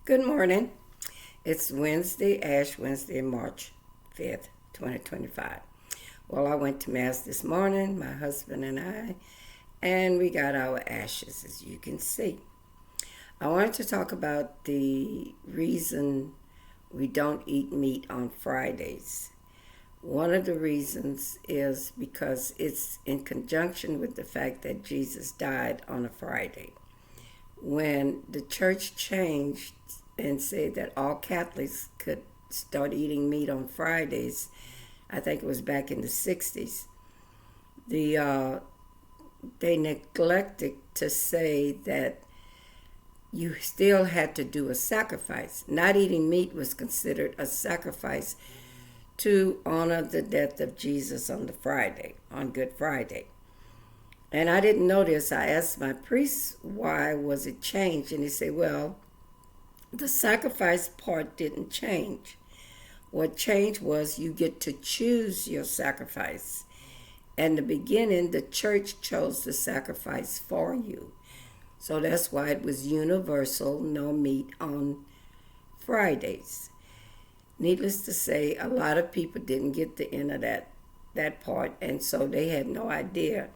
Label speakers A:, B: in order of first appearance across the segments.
A: Good morning. It's Wednesday, Ash Wednesday, March 5th, 2025. Well, I went to Mass this morning, my husband and I, and we got our ashes, as you can see. I wanted to talk about the reason we don't eat meat on Fridays. One of the reasons is because it's in conjunction with the fact that Jesus died on a Friday. When the church changed and said that all Catholics could start eating meat on Fridays, I think it was back in the 60s, they neglected to say that you still had to do a sacrifice. Not eating meat was considered a sacrifice to honor the death of Jesus on Good Friday. And I didn't know this. I asked my priest why was it changed, and he said, well, the sacrifice part didn't change. What changed was you get to choose your sacrifice. In the beginning, the church chose the sacrifice for you. So that's why it was universal, no meat on Fridays. Needless to say, a lot of people didn't get the end of that part, and so they had no idea.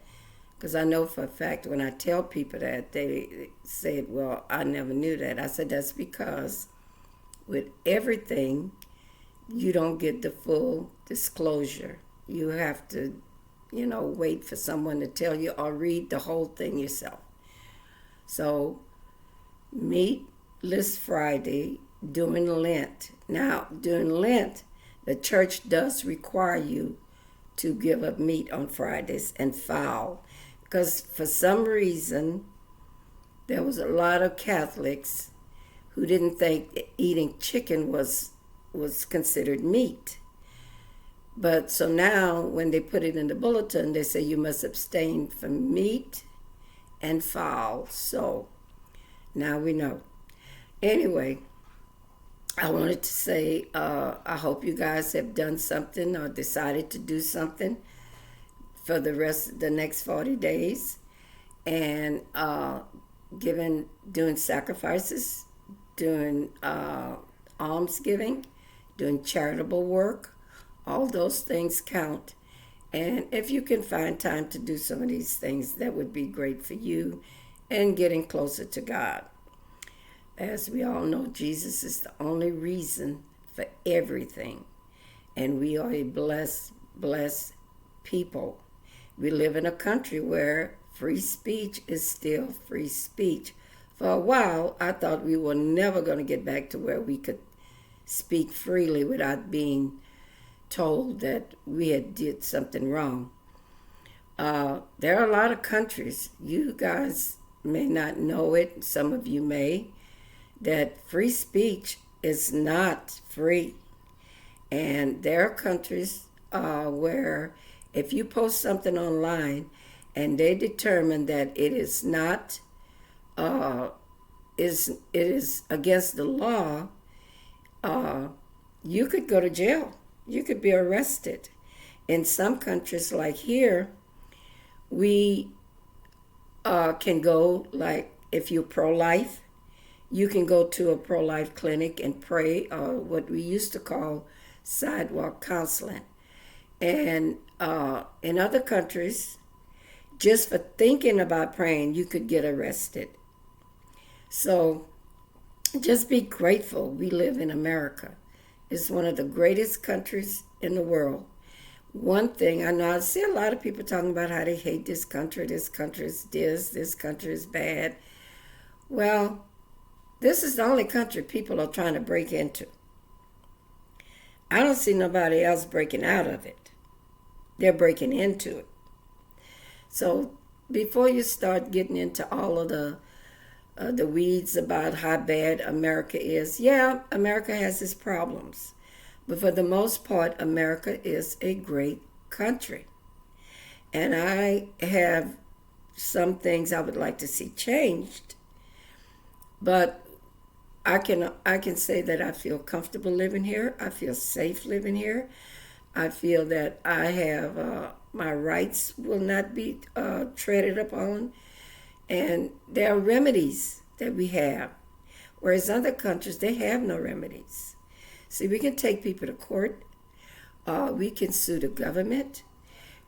A: Because I know for a fact when I tell people that, they said, well, I never knew that. I said, that's because with everything, you don't get the full disclosure. You have to, wait for someone to tell you or read the whole thing yourself. So, Meatless Friday during Lent. Now, during Lent, the church does require you to give up meat on Fridays and fowl. Because for some reason, there was a lot of Catholics who didn't think eating chicken was considered meat. But so now, when they put it in the bulletin, they say you must abstain from meat and fowl. So now we know. Anyway, I wanted to say I hope you guys have done something or decided to do something for the next 40 days, and doing sacrifices, doing almsgiving, doing charitable work. All those things count. And if you can find time to do some of these things, that would be great for you and getting closer to God. As we all know, Jesus is the only reason for everything. And we are a blessed people. We live in a country where free speech is still free speech. For a while, I thought we were never going to get back to where we could speak freely without being told that we had did something wrong. There are a lot of countries, you guys may not know it, some of you may, that free speech is not free. And there are countries where if you post something online and they determine that it is not, it is against the law, you could go to jail. You could be arrested. In some countries like here, we can go, like if you're pro-life, you can go to a pro-life clinic and pray, what we used to call sidewalk counseling. And in other countries, just for thinking about praying, you could get arrested. So just be grateful we live in America. It's one of the greatest countries in the world. One thing I know, I see a lot of people talking about how they hate this country is this country is bad. Well, this is the only country people are trying to break into. I don't see nobody else breaking out of it. They're breaking into it. So before you start getting into all of the weeds about how bad America is, yeah, America has its problems. But for the most part, America is a great country. And I have some things I would like to see changed. But I can say that I feel comfortable living here. I feel safe living here. I feel that I have my rights will not be treaded upon. And there are remedies that we have. whereas other countries, they have no remedies. See, we can take people to court. We can sue the government.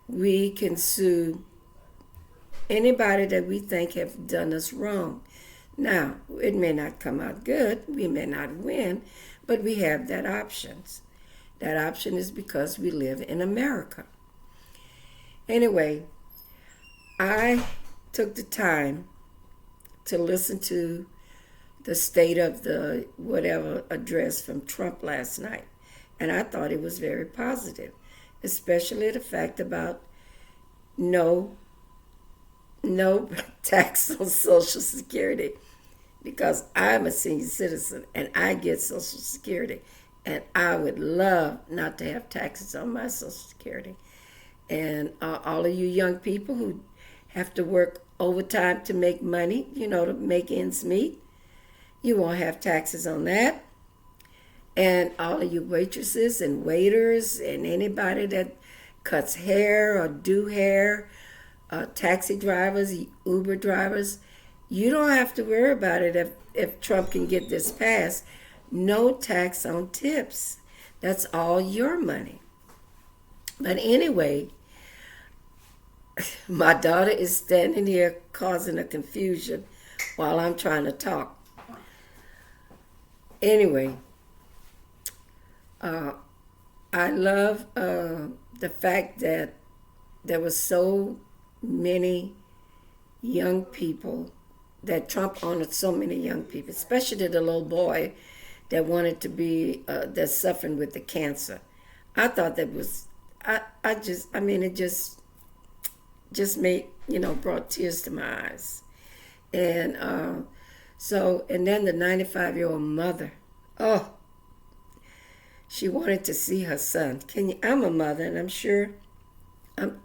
A: We can sue anybody that we think have done us wrong. Now, it may not come out good. We may not win, but we have that option. That option is because we live in America. Anyway, I took the time to listen to the state of the whatever address from Trump last night. And I thought it was very positive, especially the fact about no tax on Social Security, because I'm a senior citizen and I get Social Security, and I would love not to have taxes on my Social Security. And all of you young people who have to work overtime to make money, to make ends meet, you won't have taxes on that. And all of you waitresses and waiters and anybody that cuts hair or do hair, taxi drivers, Uber drivers, you don't have to worry about it if Trump can get this passed. No tax on tips. That's all your money. But anyway, my daughter is standing here causing a confusion while I'm trying to talk. Anyway, I love the fact that there were so many young people, that Trump honored so many young people, especially the little boy that wanted to be, that's suffering with the cancer. I thought that was, it just made, brought tears to my eyes. And and then the 95-year-old mother, she wanted to see her son. I'm a mother, and I'm sure, I'm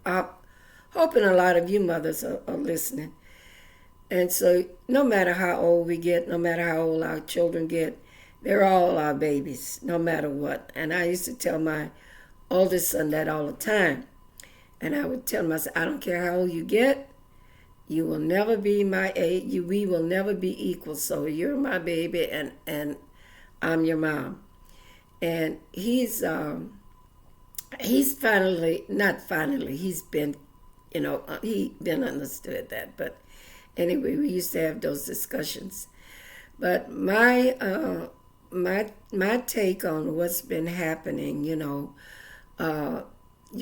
A: hoping a lot of you mothers are listening. And so no matter how old we get, no matter how old our children get, they're all our babies, no matter what. And I used to tell my oldest son that all the time. And I would tell him, I said, I don't care how old you get, you will never be my age. We will never be equal. So you're my baby, and I'm your mom. And he's finally, not finally, he's been, he been understood that. But anyway, we used to have those discussions. But my take on what's been happening, you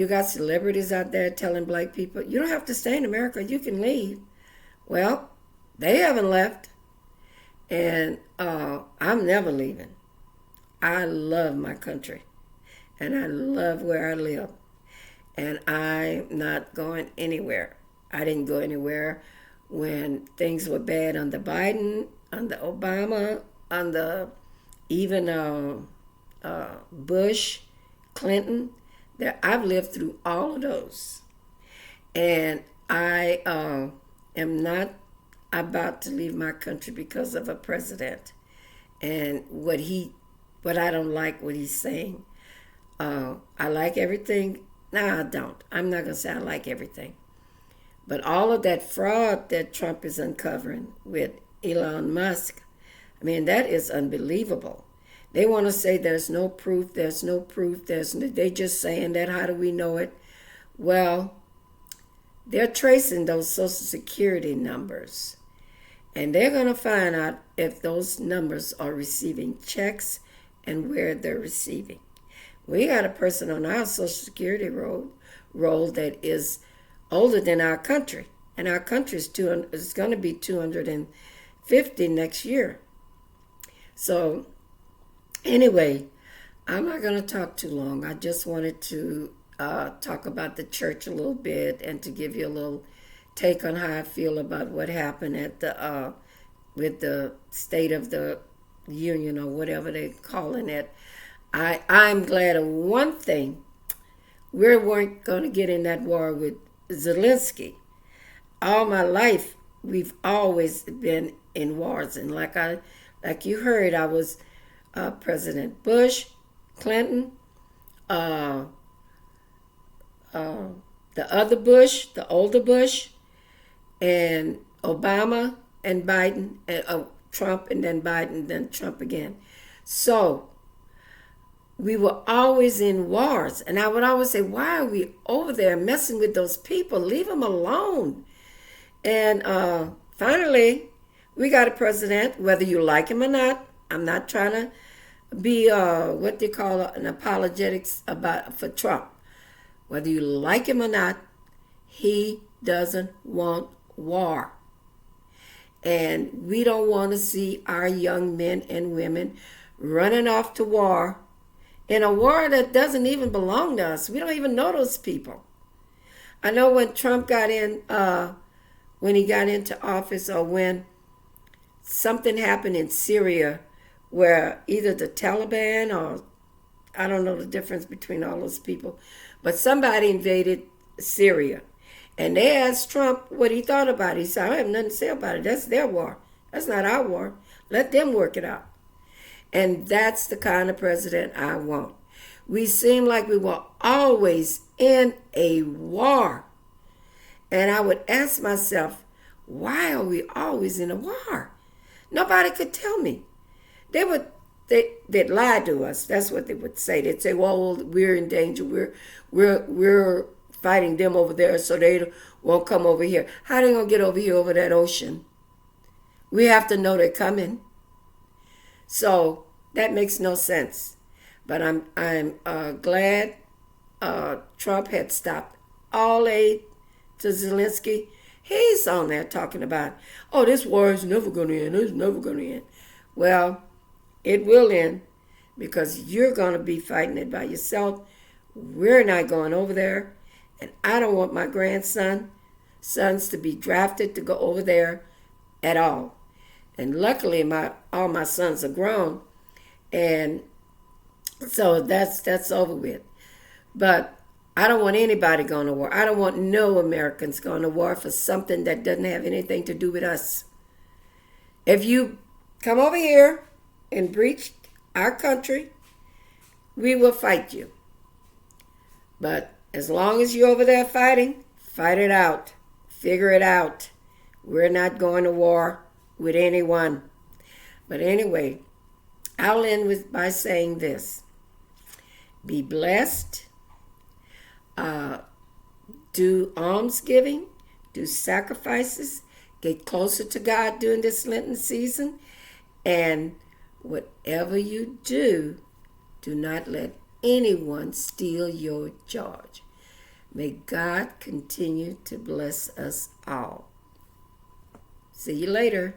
A: got celebrities out there telling black people, you don't have to stay in America, you can leave. Well, they haven't left. And I'm never leaving. I love my country. And I love where I live. And I'm not going anywhere. I didn't go anywhere when things were bad under Biden, under Obama, under even Bush, Clinton. I've lived through all of those. And I am not about to leave my country because of a president and what I don't like what he's saying. I like everything. No, I don't. I'm not going to say I like everything. But all of that fraud that Trump is uncovering with Elon Musk, that is unbelievable. They want to say there's no proof, they're just saying that. How do we know it? Well, they're tracing those Social Security numbers. And they're going to find out if those numbers are receiving checks and where they're receiving. We got a person on our Social Security roll that is older than our country. And our country is going to be 250 next year. So anyway, I'm not going to talk too long. I just wanted to talk about the church a little bit and to give you a little take on how I feel about what happened at with the State of the Union or whatever they're calling it. I'm glad of one thing. We weren't going to get in that war with Zelensky. All my life, we've always been in wars. And like you heard, I was President Bush, Clinton, the other Bush, the older Bush, and Obama and Biden, and Trump and then Biden, then Trump again. So we were always in wars. And I would always say, why are we over there messing with those people? Leave them alone. And finally, we got a president, whether you like him or not. I'm not trying to be what they call an apologetics for Trump. Whether you like him or not, he doesn't want war. And we don't want to see our young men and women running off to war in a war that doesn't even belong to us. We don't even know those people. I know when Trump got in, when he got into office, or when something happened in Syria where either the Taliban, or I don't know the difference between all those people, but somebody invaded Syria. And they asked Trump what he thought about it. He said, I have nothing to say about it. That's their war. That's not our war. Let them work it out. And that's the kind of president I want. We seem like we were always in a war. And I would ask myself, why are we always in a war? Nobody could tell me. They'd lie to us. That's what they would say. They'd say, well, we're in danger. We're fighting them over there so they won't come over here. How are they going to get over here over that ocean? We have to know they're coming. So that makes no sense. But I'm glad Trump had stopped all aid to Zelensky. He's on there talking about, oh, this war is never going to end. It's never going to end. Well, it will end because you're going to be fighting it by yourself. We're not going over there. And I don't want my sons to be drafted to go over there at all. And luckily, all my sons are grown. And so that's over with. But I don't want anybody going to war. I don't want no Americans going to war for something that doesn't have anything to do with us. If you come over here and breach our country, we will fight you. But as long as you're over there fighting, fight it out. Figure it out. We're not going to war with anyone. But anyway, I'll end by saying this. Be blessed. Do almsgiving. Do sacrifices. Get closer to God during this Lenten season. And whatever you do, do not let anyone steal your joy. May God continue to bless us all. See you later.